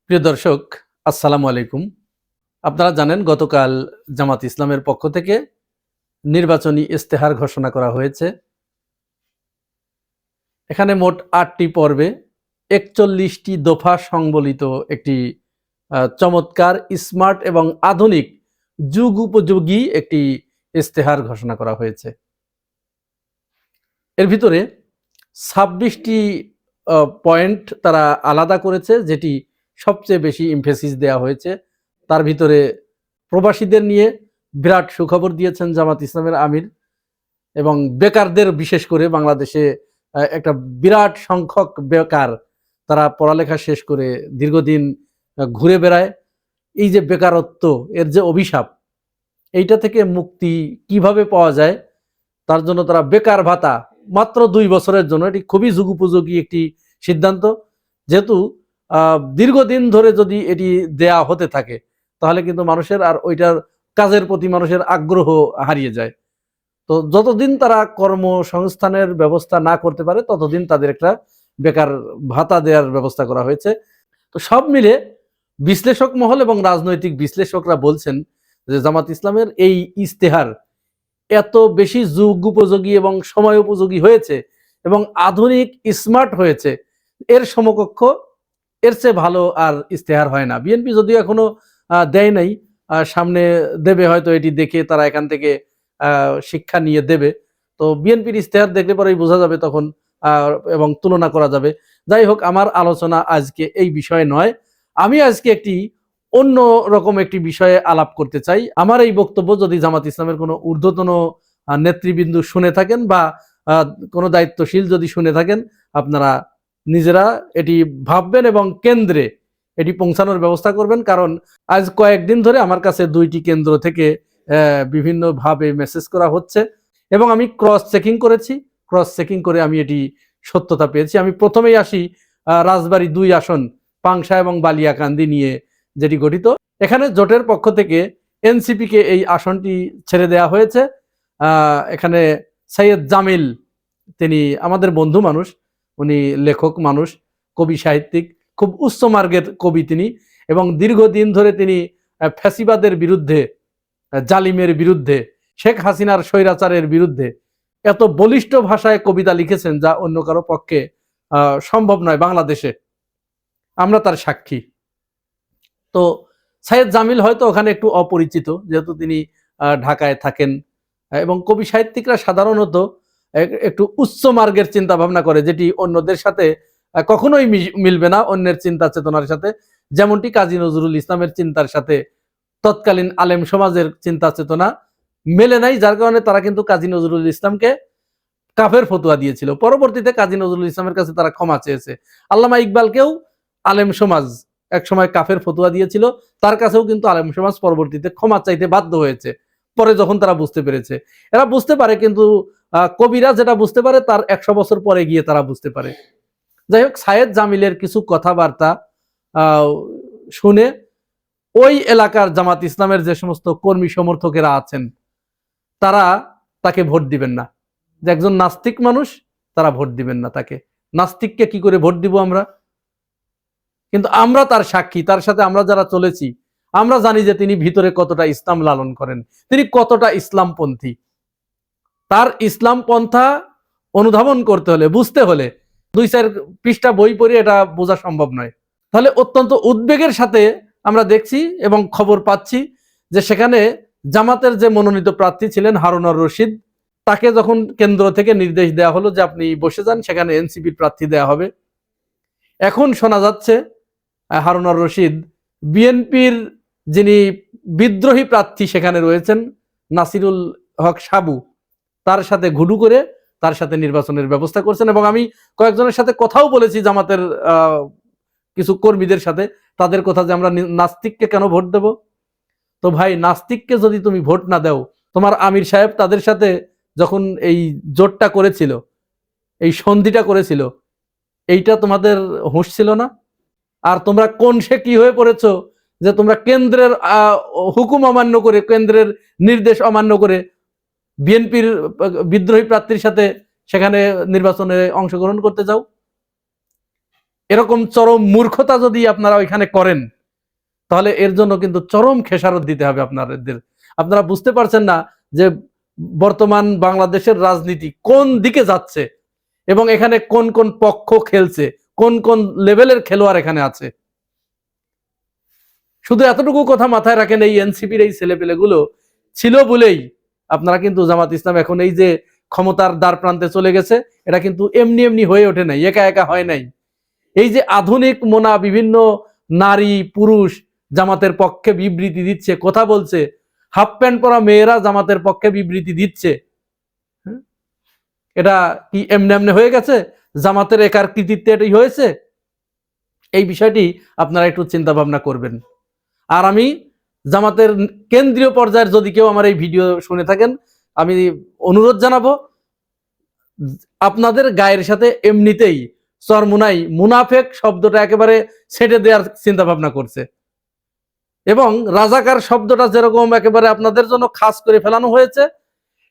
প্রিয় দর্শক, আসসালামু আলাইকুম। আপনারা জানেন গতকাল জামাত ইসলামের পক্ষ থেকে নির্বাচনী ইস্তেহার ঘোষণা করা হয়েছে। এখানে মোট ৮টি পর্বে ৪১টি দফা সংবলিত একটি চমৎকার, স্মার্ট এবং আধুনিক যুগ উপযোগী একটি ইস্তেহার ঘোষণা করা হয়েছে। এর ভিতরে ২৬টি পয়েন্ট তারা আলাদা করেছে, যেটি সবচেয়ে বেশি এমফেসিস দেওয়া হয়েছে। তার ভিতরে প্রবাসীদের নিয়ে বিরাট সুখবর দিয়েছেন জামাত ইসলামের আমির, এবং বেকারদের, বিশেষ করে বাংলাদেশে একটা বিরাট সংখ্যক বেকার, তারা পড়ালেখা শেষ করে দীর্ঘদিন ঘুরে বেড়ায়। এই যে বেকারত্ব, এর যে অভিশাপ, এইটা থেকে মুক্তি কিভাবে পাওয়া যায়, তার জন্য তারা বেকার ভাতা মাত্র ২ বছরের জন্য, এটি খুবই যুগোপযোগী একটি সিদ্ধান্ত। যেহেতু দীর্ঘদিন ধরে যদি এটি দেয়া হতে থাকে, তাহলে কিন্তু মানুষের আর ওইটার কাজের প্রতি মানুষের আগ্রহ হারিয়ে যায়। তো যতদিন তারা কর্মসংস্থানের ব্যবস্থা না করতে পারে, ততদিন তাদের একটা বেকার ভাতা দেওয়ার ব্যবস্থা করা হয়েছে। তো সব মিলে বিশ্লেষক মহল এবং রাজনৈতিক বিশ্লেষকরা বলছেন যে জামাত ইসলামের এই ইস্তেহার এত বেশি যুগ উপযোগী এবং সময় উপযোগী হয়েছে এবং আধুনিক, স্মার্ট হয়েছে, এর সমকক্ষ, এর চেয়ে ভালো আর ইস্তেহার হয় না। বিএনপি যদিও এখনো দেয় নাই, সামনে দেবে হয়তো, এটি দেখে তারা এখান থেকে শিক্ষা নিয়ে দেবে। তো বিএনপির ইস্তেহার দেখলে পরেই বোঝা যাবে তখন, এবং তুলনা করা যাবে। যাই হোক, আমার আলোচনা আজকে এই বিষয়ে নয়। আমি আজকে একটি অন্য রকম একটি বিষয়ে আলাপ করতে চাই। আমার এই বক্তব্য যদি জামাত ইসলামের কোনো ঊর্ধ্বতন নেতৃবৃন্দ শুনে থাকেন, বা কোনো দায়িত্বশীল যদি শুনে থাকেন, আপনারা নিজেরা এটি ভাববেন এবং কেন্দ্রে এটি পৌঁছানোর ব্যবস্থা করবেন। কারণ আজ কয়েকদিন ধরে আমার কাছে ২টি কেন্দ্র থেকে বিভিন্নভাবে মেসেজ করা হচ্ছে, এবং আমি ক্রস চেকিং করেছি। ক্রস চেকিং করে আমি এটি সত্যতা পেয়েছি। আমি প্রথমেই আসি রাজবাড়ী ২ আসন, পাংশা এবং বালিয়াকান্দি নিয়ে, যেটি গঠিত। এখানে জোটের পক্ষ থেকে এনসিপিকে এই আসনটি ছেড়ে দেওয়া হয়েছে। এখানে সৈয়দ জামিল, তিনি আমাদের বন্ধু মানুষ, উনি লেখক মানুষ, কবি সাহিত্যিক, খুব উচ্চ মার্গের কবি তিনি, এবং দীর্ঘদিন ধরে তিনি ফ্যাসিবাদের বিরুদ্ধে, জালিমের বিরুদ্ধে, শেখ হাসিনার স্বৈরাচারের বিরুদ্ধে এত বলিষ্ঠ ভাষায় কবিতা লিখেছেন, যা অন্য কারো পক্ষে সম্ভব নয় বাংলাদেশে। আমরা তার সাক্ষী। তো সৈয়দ জামিল হয়তো ওখানে একটু অপরিচিত, যেহেতু তিনি ঢাকায় থাকেন, এবং কবি সাহিত্যিকরা সাধারণত একটু উচ্চ মার্গের চিন্তা ভাবনা করে, যেটি অন্যদের সাথে কখনোই মিলবে না, অন্যের চিন্তা চেতনার সাথে। যেমনটি কাজী নজরুল ইসলামের চিন্তার সাথে তৎকালীন আলেম সমাজের চিন্তা চেতনা মেলে নাই, যার কারণে তারা কিন্তু কাজী নজরুল ইসলামকে কাফের ফতোয়া দিয়েছিল। পরবর্তীতে কাজী নজরুল ইসলামের কাছে তারা ক্ষমা চেয়েছে। আল্লামা ইকবালকেও আলেম সমাজ একসময় কাফের ফতোয়া দিয়েছিল, তার কাছেও কিন্তু আলেম সমাজ পরবর্তীতে ক্ষমা চাইতে বাধ্য হয়েছে, পরে যখন তারা বুঝতে পেরেছে। এরা বুঝতে পারে, কিন্তু কবিরা যেটা বুঝতে পারে তার ১০০ বছর পরে গিয়ে তারা বুঝতে পারে। যাই হোক, সৈয়দ জামিলের কিছু কথাবার্তা শুনে ওই এলাকার জামাত ইসলামের যে সমস্ত কর্মী সমর্থকেরা আছেন, তারা তাকে ভোট দিবেন না। যে একজন নাস্তিক মানুষ, তারা ভোট দিবেন না তাকে। নাস্তিককে কি করে ভোট দিব আমরা? কিন্তু আমরা তার সাক্ষী, তার সাথে আমরা যারা চলেছি, আমরা জানি যে তিনি ভিতরে কতটা ইসলাম লালন করেন, তিনি কতটা ইসলামপন্থী। তার ইসলাম পন্থা অনুধাবন করতে হলে, বুঝতে হলে ২-৪ পৃষ্ঠা বই পড়ে এটা বোঝা সম্ভব নয়। তাহলে অত্যন্ত উদ্বেগের সাথে আমরা দেখছি এবং খবর পাচ্ছি যে সেখানে জামাতের যে মনোনীত প্রার্থী ছিলেন হারুনুর রশিদ, তাকে যখন কেন্দ্র থেকে নির্দেশ দেওয়া হলো যে আপনি বসে যান, সেখানে এনসিপির প্রার্থী দেওয়া হবে। এখন শোনা যাচ্ছে হারুনুর রশিদ বিএনপির যিনি বিদ্রোহী প্রার্থী সেখানে রয়েছেন, নাসিরুল হক সাবু, তার সাথে ঘুডু করে তার সাথে নির্বাচনের ব্যবস্থা করছেন। এবং আমি কয়েকজনের সাথে কথাও বলেছি, জামাতের কিছু কর্মীদের সাথে, তাদের কথা যে আমরা নাস্তিককে কেন ভোট দেব। তো ভাই, নাস্তিককে যদি তুমি ভোট না দাও, তোমার আমির সাহেব তাদের সাথে যখন এই জোটটা করেছিল, এই সন্ধিটা করেছিল, এইটা তোমাদের হুঁশ ছিল না? আর তোমরা কোন সে কি হয়ে পড়েছো যে তোমরা কেন্দ্রের হুকুম অমান্য করে, কেন্দ্রের নির্দেশ অমান্য করে বিএনপির বিদ্রোহী প্রার্থীর সাথে সেখানে নির্বাচনে অংশগ্রহণ করতে যাও। এরকম চরম মূর্খতা যদি আপনারা ওইখানে করেন, তাহলে এর জন্য কিন্তু চরম খেসারত দিতে হবে আপনাদের। আপনারা বুঝতে পারছেন না যে বর্তমান বাংলাদেশের রাজনীতি কোন দিকে যাচ্ছে এবং এখানে কোন কোন পক্ষ খেলছে, কোন কোন লেভেলের খেলোয়াড় এখানে আছে। শুধু এতটুকু কথা মাথায় রাখেন, এই এনসিপির এই ছেলেপেলেগুলো ছিল বলেই আপনারা কিন্তু জামাত ইসলাম এখন এই যে ক্ষমতার দ্বার প্রান্তে চলে গেছে, এটা কিন্তু এমনি এমনি হয়ে ওঠে নাই, একা একা হয় নাই। এই যে আধুনিক মোনা বিভিন্ন নারী পুরুষ জামাতের পক্ষে বিবৃতি দিচ্ছে, কথা বলছে, হাফ প্যান্ট পরা মেয়েরা জামাতের পক্ষে বিবৃতি দিচ্ছে, এটা কি এমনি এমনি হয়ে গেছে? জামাতের একার কৃতিত্বে এটাই হয়েছে? এই বিষয়টি আপনারা একটু চিন্তা ভাবনা করবেন। আর আমি জামাতের কেন্দ্রীয় পর্যায়ের যদি কেউ আমার এই ভিডিও শুনে থাকেন, আমি অনুরোধ জানাবো, আপনাদের গায়ের সাথে এমনিতেই চরমুনাই মুনাফেক শব্দটা একেবারে ছেড়ে দেওয়ার চিন্তা ভাবনা করছে, এবং রাজাকার শব্দটা যেরকম একেবারে আপনাদের জন্য খাস করে ফেলানো হয়েছে,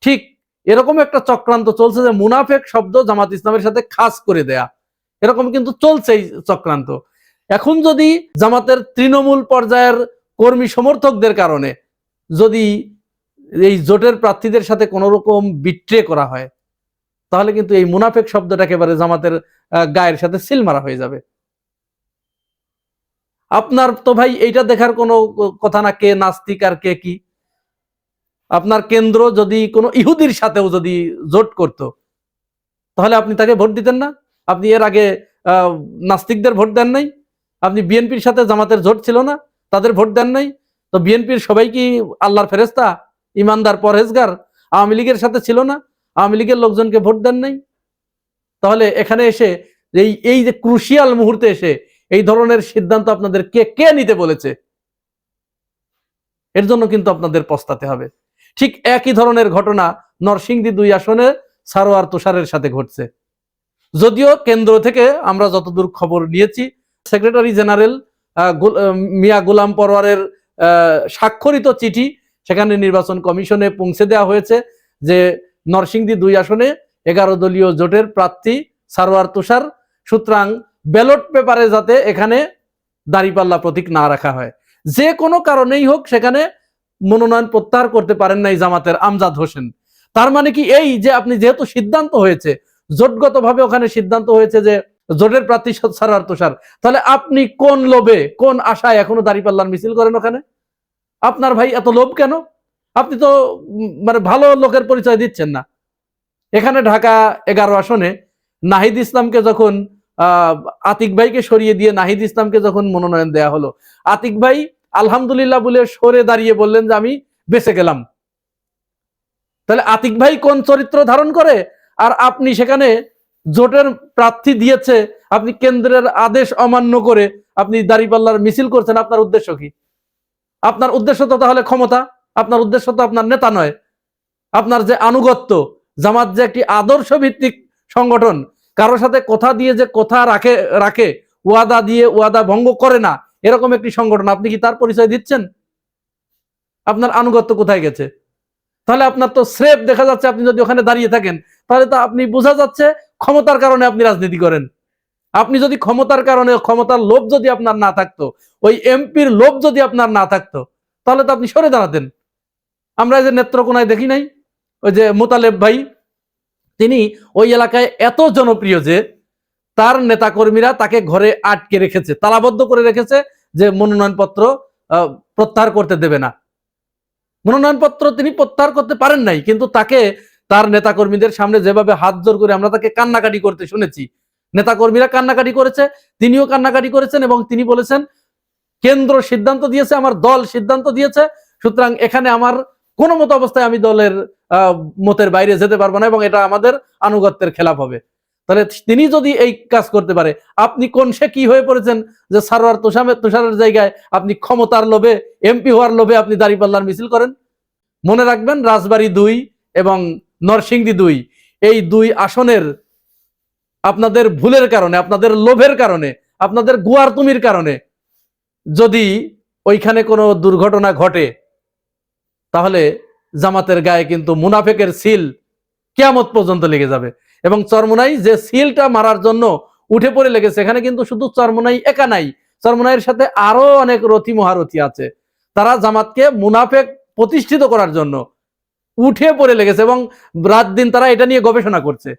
ঠিক এরকম একটা চক্রান্ত চলছে যে মুনাফেক শব্দ জামাত ইসলামের সাথে খাস করে দেয়া, এরকম কিন্তু চলছে এই চক্রান্ত। এখন যদি জামাতের তৃণমূল পর্যায়ের কর্মী সমর্থকদের কারণে যদি এই জোটের প্রার্থীদের সাথে কোন রকম বিট্রে করা হয়, তাহলে কিন্তু এই মুনাফেক শব্দটা একেবারে জামাতের গায়ের সাথে সিল মারা হয়ে যাবে। আপনার তো ভাই এইটা দেখার কোনো কথা না কে নাস্তিক আর কে কি। আপনার কেন্দ্র যদি কোনো ইহুদির সাথেও যদি জোট করত, তাহলে আপনি তাকে ভোট দিতেন না? আপনি এর আগে নাস্তিকদের ভোট দেন নাই? আপনি বিএনপির সাথে জামাতের জোট ছিল না, তাদের ভোট দেন নাই? তো বিএনপির সবাই কি আল্লাহর ফেরেস্তা, ইমানদার, পরহেজগার? আওয়ামী লীগের সাথে ছিল না, আওয়ামী লীগের লোকজনকে ভোট দেন নাই? তাহলে এখানে এসে এই যে ক্রুশিয়াল মুহূর্তে এসে এই ধরনের সিদ্ধান্ত আপনাদের কে নিতে বলেছে? এর জন্য কিন্তু আপনাদের পস্তাতে হবে। ঠিক একই ধরনের ঘটনা নরসিংদী 2 আসনে সারোয়ার তুষারের সাথে ঘটছে। যদিও কেন্দ্র থেকে আমরা যতদূর খবর নিয়েছি, সেক্রেটারি জেনারেল মিয়া গোলাম পরোয়ারের স্বাক্ষরিত চিঠি সেখানে নির্বাচন কমিশনে পৌঁছে দেওয়া হয়েছে যে নরসিংদী 2 আসনে 11 দলীয় জোটের প্রার্থী সারোয়ার তুষার, সুতরাং ব্যালট পেপারে যাতে এখানে দাঁড়িপাল্লা প্রতীক না রাখা হয়, যে কোনো কারণেই হোক সেখানে মনোনয়ন প্রত্যাহার করতে পারেন নাই জামাতের আমজাদ হোসেন। তার মানে কি এই যে আপনি যেহেতু সিদ্ধান্ত হয়েছে, জোটগতভাবে ওখানে সিদ্ধান্ত হয়েছে যে জোটের প্রার্থী সারোয়ার তুষার, তাহলে আপনি কোন লোভে কোন আশায় এখনো দাঁড়িপাল্লার মিছিল করেন ওখানে? আপনার ভাই এত লোভ কেন? আপনি তো মানে ভালো লোকের পরিচয় দিচ্ছেন না। এখানে ঢাকা 11 আসনে নাহিদ ইসলামকে যখন আতিক ভাইকে সরিয়ে দিয়ে নাহিদ ইসলামকে যখন মনোনয়ন দেয়া হলো, আতিক ভাই আলহামদুলিল্লাহ বলে সরে দাঁড়িয়ে বললেন যে আমি বেঁচে গেলাম। তাহলে আতিক ভাই কোন চরিত্র ধারণ করে? আর আপনি সেখানে জোটের প্রার্থী দিয়েছে, আপনি কেন্দ্রের আদেশ অমান্য করে আপনি দাঁড়িপাল্লার মিছিল করছেন। আপনার উদ্দেশ্য কি? আপনার উদ্দেশ্য তো তাহলে ক্ষমতা, আপনার উদ্দেশ্য তো আপনার নেতা নয়। আপনার যে আনুগত্য, জামাত যে একটি আদর্শ ভিত্তিক সংগঠন, কারোর সাথে কথা দিয়ে যে কথা রাখে, ওয়াদা দিয়ে ওয়াদা ভঙ্গ করে না, এরকম একটি সংগঠন, আপনি কি তার পরিচয় দিচ্ছেন? আপনার আনুগত্য কোথায় গেছে? তাহলে আপনার তো স্রেফ দেখা যাচ্ছে, আপনি যদি ওখানে দাঁড়িয়ে থাকেন তাহলে তো আপনি বোঝা যাচ্ছে ক্ষমতার কারণে আপনি রাজনীতি করেন। আপনি যদি ক্ষমতার কারণে, ক্ষমতার লোভ যদি আপনার না থাকতো, ওই এমপির লোভ যদি আপনার না থাকতো, তাহলে তো আপনি সরে দাঁড়াতেন। আমরা যে নেত্রকোনায় দেখি নাই, ওই যে মোতালেব ভাই, তিনি ওই এলাকায় এত জনপ্রিয় যে তার নেতাকর্মীরা তাকে ঘরে আটকে রেখেছে, তালাবদ্ধ করে রেখেছে যে মনোনয়নপত্র প্রত্যাহার করতে দেবে না। মনোনয়নপত্র তিনি প্রত্যাহার করতে পারেন নাই, কিন্তু তাকে তার নেতাকর্মীদের সামনে যেভাবে হাত জোর করে আমরা তাকে কান্নাকাটি করতে শুনেছি, নেতাকর্মীরা কান্নাকাটি করেছে, তিনিও কান্নাকাটি করেছেন, এবং তিনি বলেছেন কেন্দ্র সিদ্ধান্ত দিয়েছে, আমার দল সিদ্ধান্ত দিয়েছে, সুতরাং এখানে আমার কোনো মতো অবস্থায় আমি দলের মতের বাইরে যেতে পারবো না, এবং এটা আমাদের আনুগত্যের খেলাফ হবে। তাহলে তিনি যদি এই কাজ করতে পারে, আপনি কোন সে কি হয়ে পড়েছেন যে সারোয়ার তুষারের জায়গায় আপনি ক্ষমতার লোভে, এমপি হওয়ার লোভে আপনি দাঁড়িপাল্লার মিছিল করেন? মনে রাখবেন, রাজবাড়ী 2 এবং নরসিংদী 2, এই 2 আসনের আপনাদের ভুলের কারণে, আপনাদের লোভের কারণে, আপনাদের গুয়ার তুমির কারণে যদি ওইখানে কোনো দুর্ঘটনা ঘটে, তাহলে জামাতের গায়ে কিন্তু মুনাফেকের সিল কিয়ামত পর্যন্ত লেগে যাবে। এবং চরমোনাই যে সিলটা মারার জন্য উঠে পড়ে লেগেছে। এখানে কিন্তু শুধু চরমোনাই একা নাই, চরমোনাইয়ের সাথে আরো অনেক রথী মহারথী আছে। তারা জামাতকে মুনাফেক প্রতিষ্ঠিত করার জন্য উঠে পড়ে লেগেছে এবং রাত দিন তারা এটা নিয়ে গবেষণা করছে।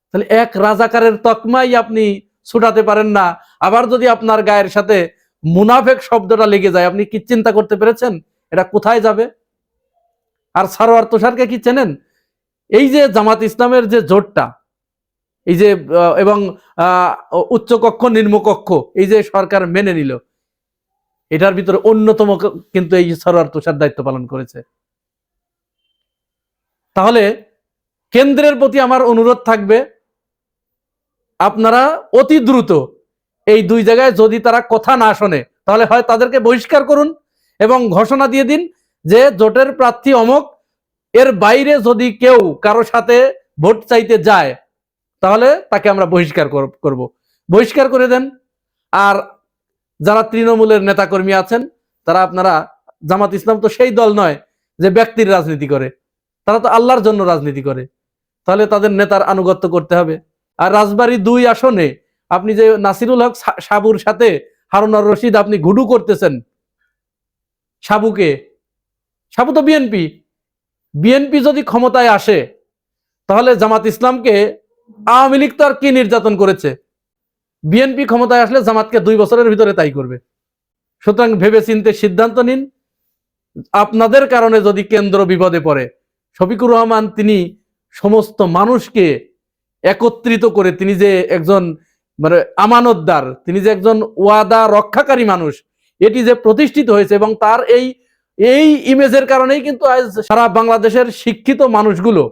তাহলে এক রাজাকারের তকমাই আপনি ছুটাতে পারেন না, আবার যদি আপনার গায়ের সাথে মুনাফেক শব্দটা লেগে যায়, আপনি কি চিন্তা করতে পেরেছেন এটা কোথায় যাবে? আর সারোয়ার তুষারকে কি চেনেন? এই যে জামাত ইসলামের যে জোটটা, এই যে এবং উচ্চকক্ষ নিম্নকক্ষ এই যে সরকার মেনে নিল, এটার ভিতরে অন্যতম কিন্তু এই সারোয়ার তুষার দায়িত্ব পালন করেছে। তাহলে কেন্দ্রের প্রতি আমার অনুরোধ থাকবে, আপনারা অতি দ্রুত এই দুই জায়গায় যদি তারা কথা না শোনে, তাহলে হয় তাদেরকে বহিষ্কার করুন এবং ঘোষণা দিয়ে দিন যে জোটের প্রার্থী অমুক, এর বাইরে যদি কেউ কারো সাথে ভোট চাইতে যায় তাহলে তাকে আমরা বহিষ্কার করব, বহিষ্কার করে দেন। আর যারা তৃণমূলের নেতাকর্মী আছেন তারা, আপনারা, জামাত ইসলাম তো সেই দল নয় যে ব্যক্তির রাজনীতি করে, তারা তো আল্লাহর জন্য রাজনীতি করে, তাহলে তাদের নেতার আনুগত্য করতে হবে। আর রাজবাড়ী ২ আসনে আপনি যে নাসিরুল হক সাবুর সাথে হারুনুর রশিদ আপনি ঘুডু করতেছেন, সাবুকে, সাবু তো বিএনপি, বিএনপি যদি ক্ষমতায় আসে তাহলে জামাত ইসলামকে, আওয়ামী লীগ তো আর কি নির্যাতন করেছে, বিএনপি ক্ষমতায় আসলে জামাতকে ২ বছরের ভিতরে তাই করবে। সুতরাং ভেবে চিন্তে সিদ্ধান্ত নিন। আপনাদের কারণে যদি কেন্দ্র বিপদে পড়ে, শফিকুর রহমান তিনি সমস্ত মানুষকে একত্রিত করে, তিনি যে একজন মানে আমানতদার, তিনি যে একজন ওয়াদা রক্ষাকারী মানুষ, এটি যে প্রতিষ্ঠিত হয়েছে এবং তার এই ইমেজের কারণেই কিন্তু আজ সারা বাংলাদেশের শিক্ষিত মানুষগুলো,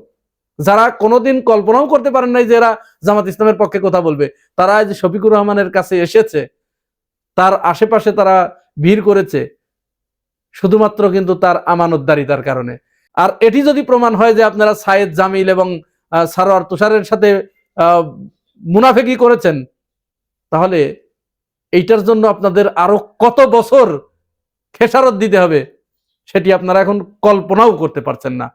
যারা কোনোদিন কল্পনাও করতে পারেন নাই যে এরা জামাত ইসলামের পক্ষে কথা বলবে, তারা আজ শফিকুর রহমানের কাছে এসেছে, তার আশেপাশে তারা ভিড় করেছে শুধুমাত্র কিন্তু তার আমানতদারিতার কারণে। আর এটি যদি প্রমাণ হয় যে আপনারা সায়েদ জামিল এবং সারোয়ার তুষারের সাথে মুনাফেকি করেছেন, তাহলে এইটার জন্য আপনাদের আরো কত বছর খেসারত দিতে হবে সেটি আপনারা এখন কল্পনাও করতে পারছেন না।